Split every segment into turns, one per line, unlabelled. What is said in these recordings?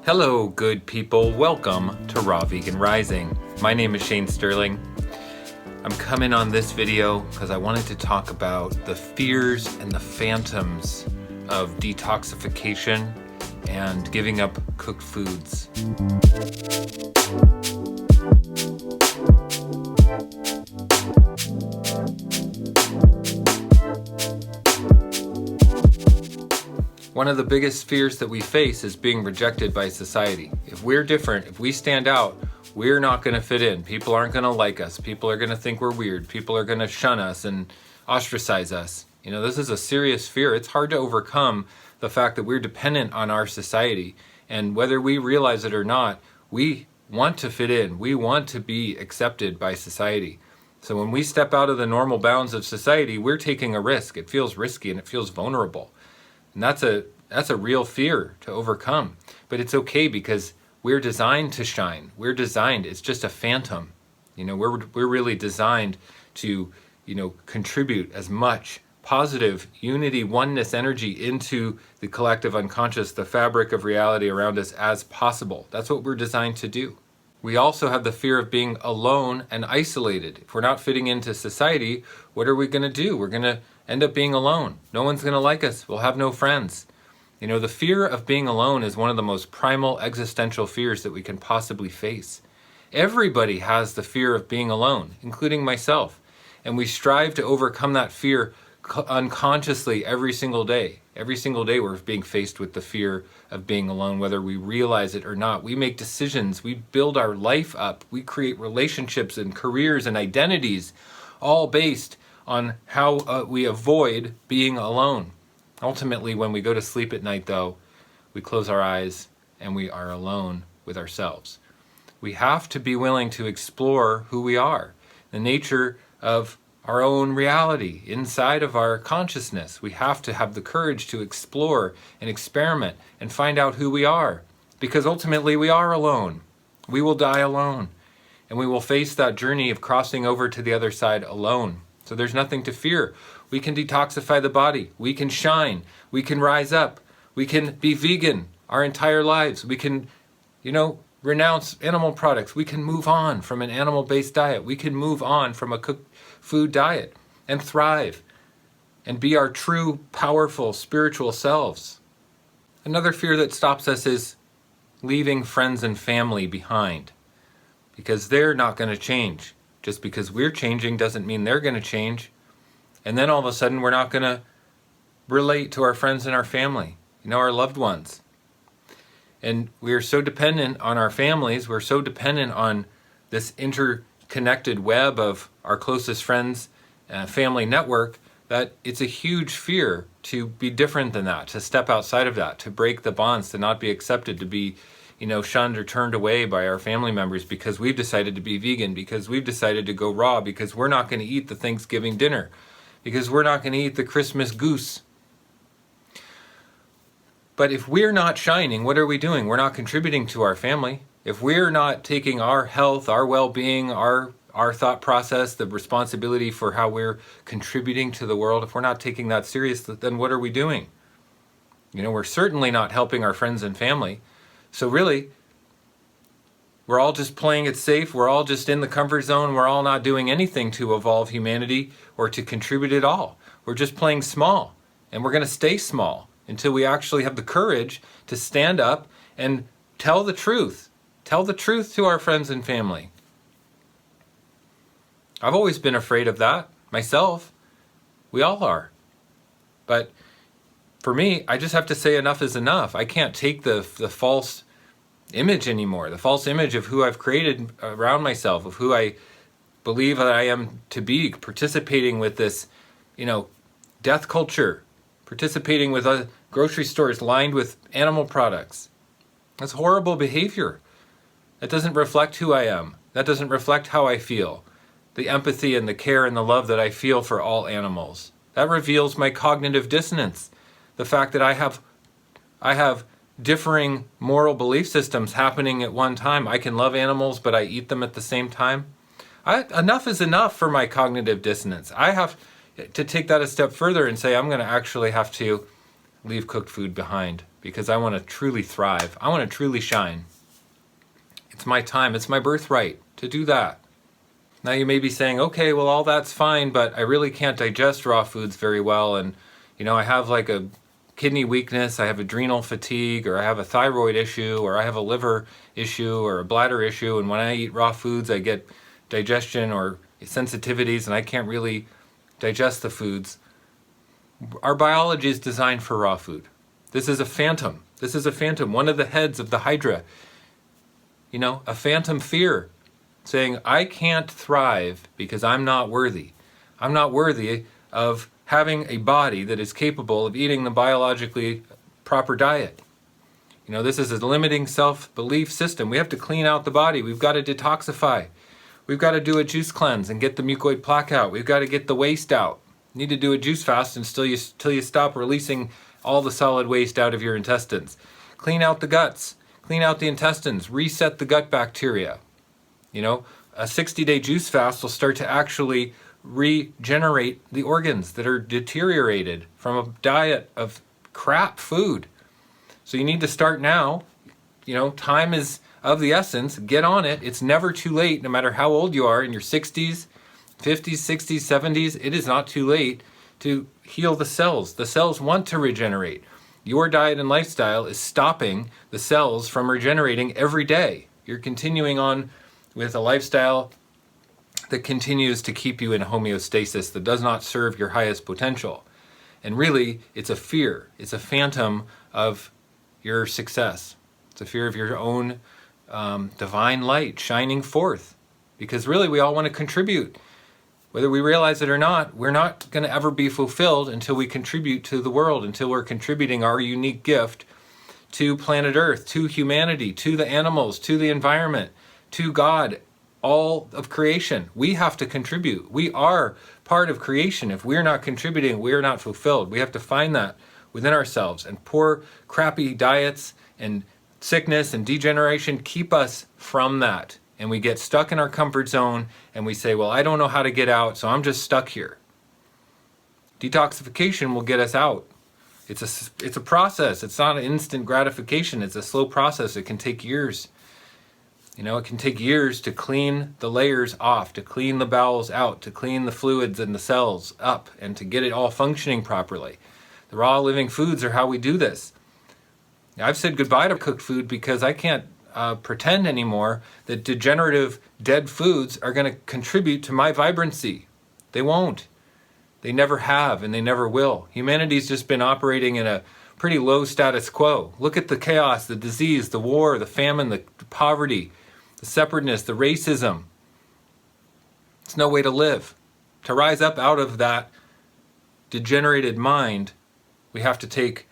Hello, good people. Welcome to Raw Vegan Rising. My name is Shane Sterling. I'm coming on this video because I wanted to talk about the fears and the phantoms of detoxification and giving up cooked foods. One of the biggest fears that we face is being rejected by society. If we're different, if we stand out, we're not going to fit in. People aren't going to like us. People are going to think we're weird. People are going to shun us and ostracize us. You know, this is a serious fear. It's hard to overcome the fact that we're dependent on our society. And whether we realize it or not, we want to fit in. We want to be accepted by society. So when we step out of the normal bounds of society, we're taking a risk. It feels risky and it feels vulnerable. And that's a real fear to overcome. But it's okay because we're designed to shine. We're designed, it's just a phantom. You know, we're really designed to, contribute as much positive unity, oneness energy into the collective unconscious, the fabric of reality around us as possible. That's what we're designed to do. We also have the fear of being alone and isolated. If we're not fitting into society, what are we going to do? We're going to end up being alone. No one's going to like us. We'll have no friends. You know, the fear of being alone is one of the most primal existential fears that we can possibly face. Everybody has the fear of being alone, including myself. And we strive to overcome that fear unconsciously every single day. Every single day we're being faced with the fear of being alone, whether we realize it or not. We make decisions, we build our life up, we create relationships and careers and identities, all based on how we avoid being alone. Ultimately, when we go to sleep at night, though, we close our eyes and we are alone with ourselves. We have to be willing to explore who we are, the nature of our own reality inside of our consciousness. We have to have the courage to explore and experiment and find out who we are, because ultimately we are alone. We will die alone, and we will face that journey of crossing over to the other side alone. So there's nothing to fear. We can detoxify the body. We can shine. We can rise up. We can be vegan our entire lives. We can, renounce animal products. We can move on from an animal-based diet. We can move on from a cooked food diet and thrive and be our true, powerful, spiritual selves. Another fear that stops us is leaving friends and family behind, because they're not going to change. Just because we're changing doesn't mean they're going to change. And then all of a sudden we're not going to relate to our friends and our family, our loved ones. And we're so dependent on our families, we're so dependent on this interconnected web of our closest friends, family network, that it's a huge fear to be different than that, to step outside of that, to break the bonds, to not be accepted, to be shunned or turned away by our family members because we've decided to be vegan, because we've decided to go raw, because we're not going to eat the Thanksgiving dinner, because we're not going to eat the Christmas goose. But if we're not shining, what are we doing? We're not contributing to our family. If we're not taking our health, our well-being, our thought process, the responsibility for how we're contributing to the world, if we're not taking that serious, then what are we doing? We're certainly not helping our friends and family. So really, we're all just playing it safe. We're all just in the comfort zone. We're all not doing anything to evolve humanity or to contribute at all. We're just playing small, and we're going to stay small until we actually have the courage to stand up and tell the truth. Tell the truth to our friends and family. I've always been afraid of that myself. We all are. But for me, I just have to say enough is enough. I can't take the false image anymore, the false image of who I've created around myself, of who I believe that I am to be, participating with this, death culture, participating with grocery stores lined with animal products. That's horrible behavior. That doesn't reflect who I am. That doesn't reflect how I feel, the empathy and the care and the love that I feel for all animals. That reveals my cognitive dissonance. The fact that I have differing moral belief systems happening at one time. I can love animals, but I eat them at the same time. Enough is enough for my cognitive dissonance. I have to take that a step further and say I'm going to actually have to leave cooked food behind because I want to truly thrive. I want to truly shine. It's my time. It's my birthright to do that. Now you may be saying, okay, well, all that's fine, but I really can't digest raw foods very well. And, I have like a kidney weakness, I have adrenal fatigue, or I have a thyroid issue, or I have a liver issue, or a bladder issue. And when I eat raw foods, I get digestion or sensitivities, and I can't really digest the foods. Our biology is designed for raw food. This is a phantom. This is a phantom, one of the heads of the Hydra. A phantom fear saying, I can't thrive because I'm not worthy. I'm not worthy of having a body that is capable of eating the biologically proper diet. This is a limiting self-belief system. We have to clean out the body. We've got to detoxify. We've got to do a juice cleanse and get the mucoid plaque out. We've got to get the waste out. You need to do a juice fast until you stop releasing all the solid waste out of your intestines. Clean out the guts. Clean out the intestines. Reset the gut bacteria. A 60-day juice fast will start to actually regenerate the organs that are deteriorated from a diet of crap food. So you need to start now. Time is of the essence. Get on it. It's never too late, no matter how old you are, in your 60s, 50s, 60s, 70s. It is not too late to heal the cells. The cells want to regenerate. Your diet and lifestyle is stopping the cells from regenerating every day. You're continuing on with a lifestyle that continues to keep you in homeostasis, that does not serve your highest potential. And really, it's a fear. It's a phantom of your success. It's a fear of your own divine light shining forth. Because really, we all want to contribute. Whether we realize it or not, we're not going to ever be fulfilled until we contribute to the world, until we're contributing our unique gift to planet Earth, to humanity, to the animals, to the environment, to God, all of creation. We have to contribute. We are part of creation. If we're not contributing, we're not fulfilled. We have to find that within ourselves. And poor, crappy diets and sickness and degeneration keep us from that. And we get stuck in our comfort zone and we say, well, I don't know how to get out, so I'm just stuck here. Detoxification will get us out. It's a process. It's not an instant gratification. It's a slow process. It can take years. It can take years to clean the layers off, to clean the bowels out, to clean the fluids and the cells up, and to get it all functioning properly. The raw living foods are how we do this. I've said goodbye to cooked food because I can't pretend anymore that degenerative dead foods are going to contribute to my vibrancy. They won't. They never have, and they never will. Humanity's just been operating in a pretty low status quo. Look at the chaos, the disease, the war, the famine, the poverty, the separateness, the racism. It's no way to live. To rise up out of that degenerated mind, we have to take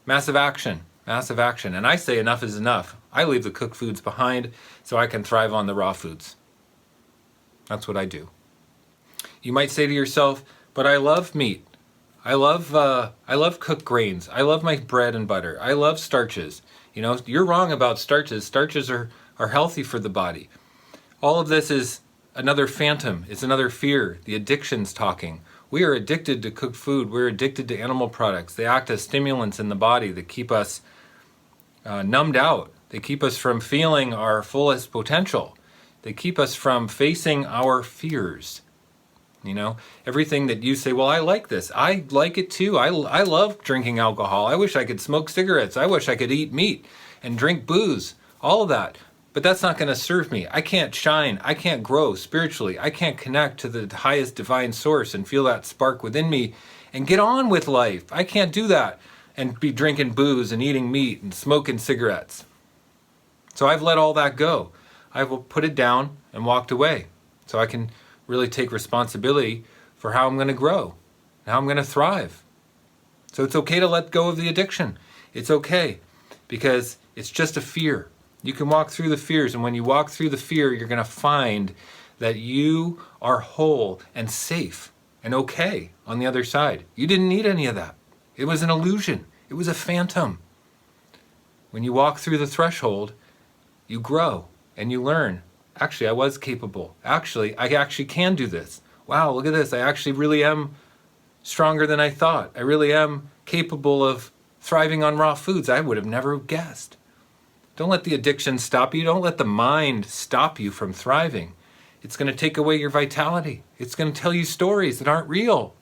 massive action. Massive action. And I say enough is enough. I leave the cooked foods behind so I can thrive on the raw foods. That's what I do. You might say to yourself, but I love meat. I love cooked grains. I love my bread and butter. I love starches. You're wrong about starches. Starches are healthy for the body. All of this is another phantom. It's another fear. The addiction's talking. We are addicted to cooked food. We're addicted to animal products. They act as stimulants in the body that keep us numbed out. They keep us from feeling our fullest potential. They keep us from facing our fears. Everything that you say, well, I like this. I like it too. I love drinking alcohol. I wish I could smoke cigarettes. I wish I could eat meat and drink booze. All of that. But that's not going to serve me. I can't shine. I can't grow spiritually. I can't connect to the highest divine source and feel that spark within me and get on with life. I can't do that and be drinking booze and eating meat and smoking cigarettes. So I've let all that go. I've put it down and walked away so I can really take responsibility for how I'm going to grow and how I'm going to thrive. So it's okay to let go of the addiction. It's okay because it's just a fear. You can walk through the fears, and when you walk through the fear, you're going to find that you are whole and safe and okay on the other side. You didn't need any of that. It was an illusion. It was a phantom. When you walk through the threshold, you grow and you learn. Actually, I was capable. Actually, I actually can do this. Wow, look at this. I actually really am stronger than I thought. I really am capable of thriving on raw foods. I would have never guessed. Don't let the addiction stop you. Don't let the mind stop you from thriving. It's going to take away your vitality. It's going to tell you stories that aren't real.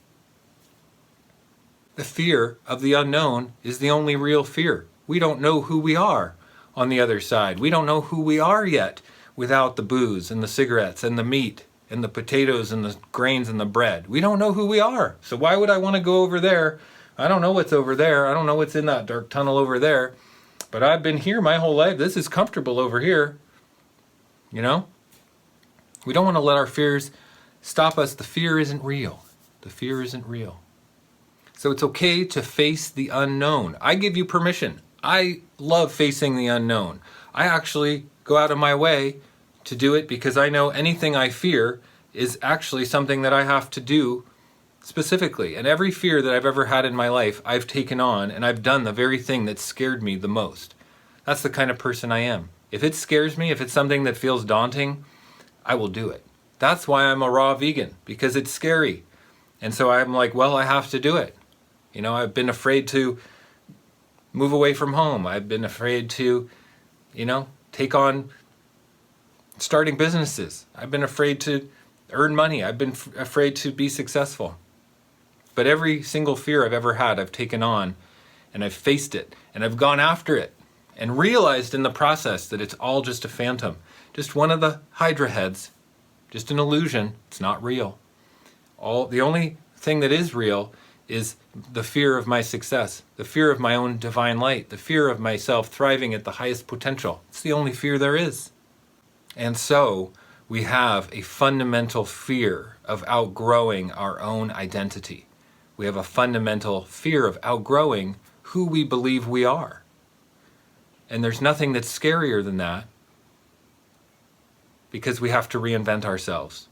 The fear of the unknown is the only real fear. We don't know who we are on the other side. We don't know who we are yet without the booze and the cigarettes and the meat and the potatoes and the grains and the bread. We don't know who we are. So why would I want to go over there? I don't know what's over there. I don't know what's in that dark tunnel over there. But I've been here my whole life. This is comfortable over here. You know? We don't want to let our fears stop us. The fear isn't real. The fear isn't real. So it's okay to face the unknown. I give you permission. I love facing the unknown. I actually go out of my way to do it because I know anything I fear is actually something that I have to do specifically. And every fear that I've ever had in my life, I've taken on and I've done the very thing that scared me the most. That's the kind of person I am. If it scares me, if it's something that feels daunting, I will do it. That's why I'm a raw vegan, because it's scary. And so I'm like, well, I have to do it. You know, I've been afraid to move away from home. I've been afraid to, take on starting businesses. I've been afraid to earn money. I've been afraid to be successful. But every single fear I've ever had, I've taken on and I've faced it and I've gone after it and realized in the process that it's all just a phantom, just one of the Hydra heads, just an illusion. It's not real. The only thing that is real is the fear of my success, the fear of my own divine light, the fear of myself thriving at the highest potential. It's the only fear there is. And so we have a fundamental fear of outgrowing our own identity. We have a fundamental fear of outgrowing who we believe we are. And there's nothing that's scarier than that, because we have to reinvent ourselves.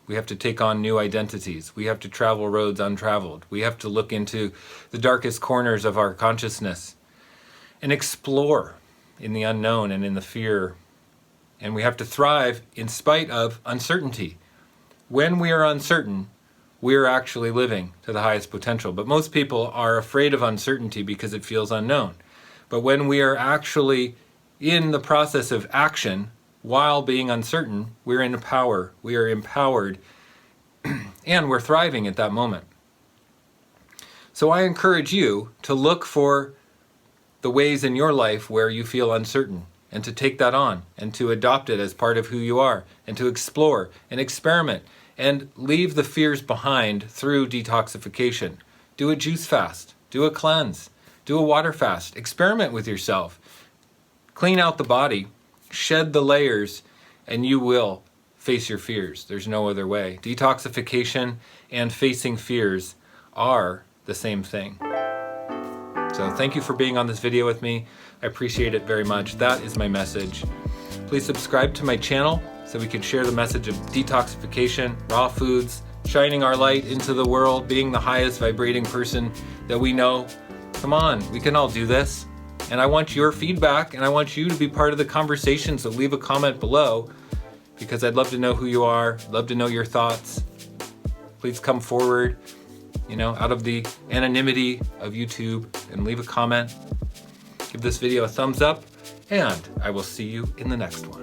We have to take on new identities. We have to travel roads untraveled. We have to look into the darkest corners of our consciousness and explore in the unknown and in the fear. And we have to thrive in spite of uncertainty. When we are uncertain, we are actually living to the highest potential. But most people are afraid of uncertainty because it feels unknown. But when we are actually in the process of action, while being uncertain, we're in power, we are empowered, and we're thriving at that moment. So I encourage you to look for the ways in your life where you feel uncertain, and to take that on, and to adopt it as part of who you are, and to explore and experiment, and leave the fears behind through detoxification. Do a juice fast, do a cleanse, do a water fast, experiment with yourself, clean out the body, shed the layers, and you will face your fears. There's no other way. Detoxification and facing fears are the same thing. So thank you for being on this video with me. I appreciate it very much. That is my message. Please subscribe to my channel so we can share the message of detoxification, raw foods, shining our light into the world, being the highest vibrating person that we know. Come on, we can all do this. And I want your feedback, and I want you to be part of the conversation, so leave a comment below, because I'd love to know who you are, love to know your thoughts. Please come forward, out of the anonymity of YouTube, and leave a comment. Give this video a thumbs up, and I will see you in the next one.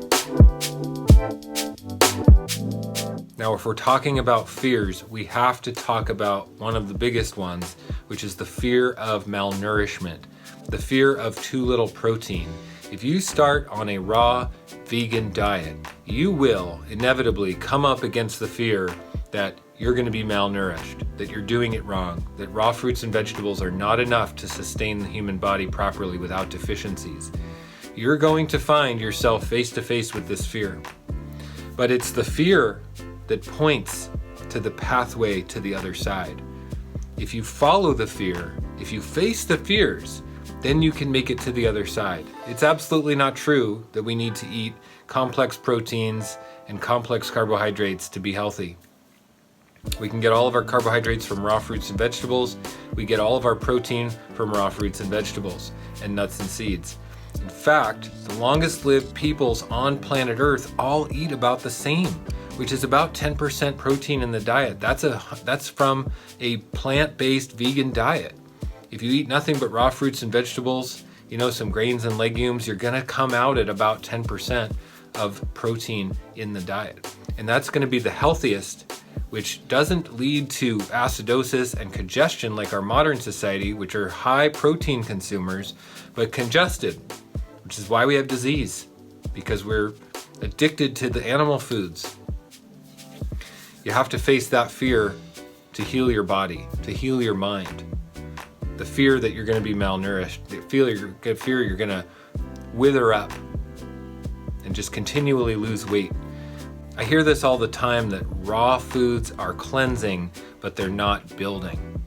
Now, if we're talking about fears, we have to talk about one of the biggest ones, which is the fear of malnourishment. The fear of too little protein. If you start on a raw vegan diet, you will inevitably come up against the fear that you're going to be malnourished, that you're doing it wrong, that raw fruits and vegetables are not enough to sustain the human body properly without deficiencies. You're going to find yourself face to face with this fear. But it's the fear that points to the pathway to the other side. If you follow the fear, if you face the fears, then you can make it to the other side. It's absolutely not true that we need to eat complex proteins and complex carbohydrates to be healthy. We can get all of our carbohydrates from raw fruits and vegetables. We get all of our protein from raw fruits and vegetables and nuts and seeds. In fact, the longest lived peoples on planet Earth all eat about the same, which is about 10% protein in the diet. That's from a plant-based vegan diet. If you eat nothing but raw fruits and vegetables, some grains and legumes, you're gonna come out at about 10% of protein in the diet. And that's gonna be the healthiest, which doesn't lead to acidosis and congestion like our modern society, which are high protein consumers, but congested, which is why we have disease, because we're addicted to the animal foods. You have to face that fear to heal your body, to heal your mind. The fear that you're going to be malnourished, the fear you're going to wither up and just continually lose weight. I hear this all the time, that raw foods are cleansing, but they're not building.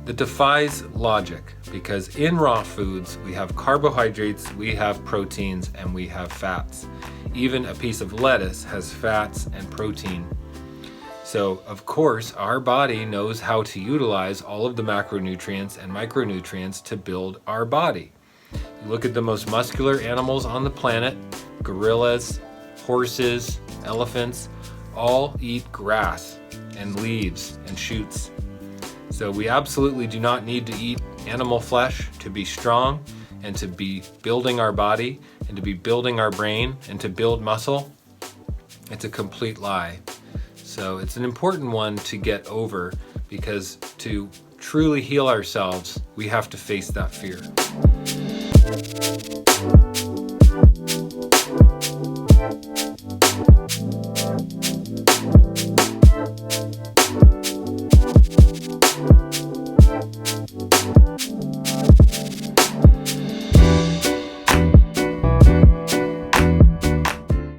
That defies logic, because in raw foods, we have carbohydrates, we have proteins, and we have fats. Even a piece of lettuce has fats and protein. So, of course, our body knows how to utilize all of the macronutrients and micronutrients to build our body. You look at the most muscular animals on the planet, gorillas, horses, elephants, all eat grass and leaves and shoots. So we absolutely do not need to eat animal flesh to be strong and to be building our body and to be building our brain and to build muscle. It's a complete lie. So it's an important one to get over, because to truly heal ourselves, we have to face that fear.